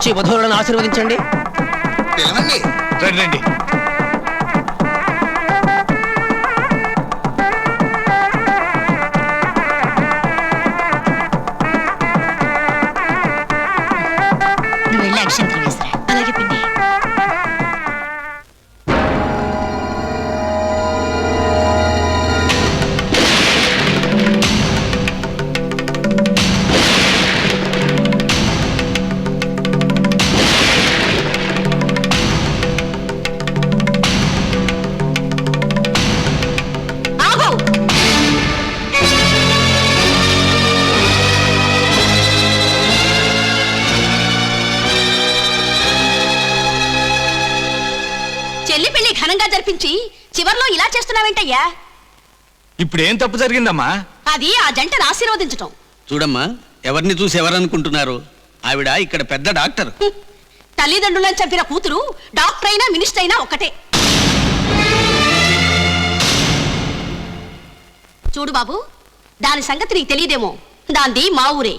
వచ్చి వధువులను ఆశీర్వదించండి. పిలవండి. రండి. నువ్వు వెళ్ళి అక్షంతలు వేసిరా. అలాగే పిండి. చెల్లి పెళ్లి ఘనంగా జరిపించి చివర్లో ఇలా చేస్తున్నావేంటయ్యా? ఇప్పుడు ఏం తప్పు జరిగిందమ్మా? అది ఆ జంటను ఆశీర్వదించటం. చూడమ్మా, ఎవరిని చూసి ఎవరనుకుంటున్నారు? ఆవిడ ఇక్కడ పెద్ద డాక్టర్. తల్లిదండ్రులను చంపిన కూతురు డాక్టర్ అయినా మినిస్టర్ అయినా ఒకటే. చూడు బాబు, దాని సంగతి నీకు తెలియదేమో. దాంది మా ఊరే.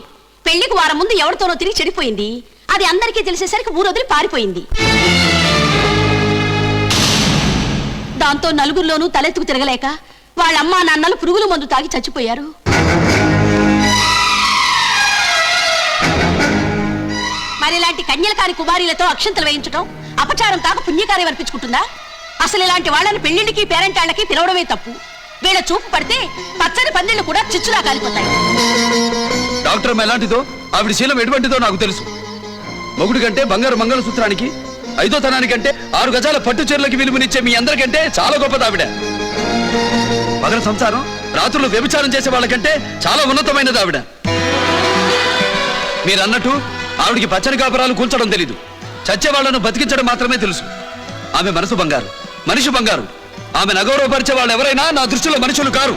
పెళ్లికి వారం ముందు ఎవరితోనో తిరిగి చెడిపోయింది. అది అందరికీ తెలిసేసరికి ఊరొదిలి పారిపోయింది. దాంతో నలుగురిలోనూ తలెత్తుకు తిరగలేక వాళ్ళ అమ్మా నాన్నలు పురుగుల మందు తాగి చచ్చిపోయారు. మరి ఇలాంటి కన్యలకారి కుమారీలతో అక్షంతలు వేయించడం అపచారం కాక పుణ్యకార్యం అర్పించుకుంటుందా? అసలు ఇలాంటి వాళ్ళని పెళ్లిళ్ళకి పేరెంటాళ్ళకి పిలవడమే తప్పు. వీళ్ళ చూపు పడితే పచ్చని పందిళ్ళు కూడా చిచ్చులా కాలిపోతాయి. డాక్టర్ ఎలాంటిదో, ఆవిడ శీలం ఎటువంటిదో నాకు తెలుసు. మొగుడు కంటే బంగారు మంగళసూత్రానికి, 5వ తనానికంటే 6 గజాల పట్టు చీరలకి విలువనిచ్చే మీ అందరికంటే చాలా గొప్పది ఆవిడ. పగల సంసారం, రాత్రులు వ్యభిచారం చేసే వాళ్ళకంటే చాలా ఉన్నతమైనది ఆవిడ. మీరన్నట్టు ఆవిడికి పచ్చని కాపురాలు కూల్చడం తెలీదు. చచ్చే వాళ్లను బతికించడం మాత్రమే తెలుసు. ఆమె మనసు బంగారు, మనిషి బంగారు. ఆమెను అగౌరవపరిచే వాళ్ళు ఎవరైనా నా దృష్టిలో మనుషులు కారు.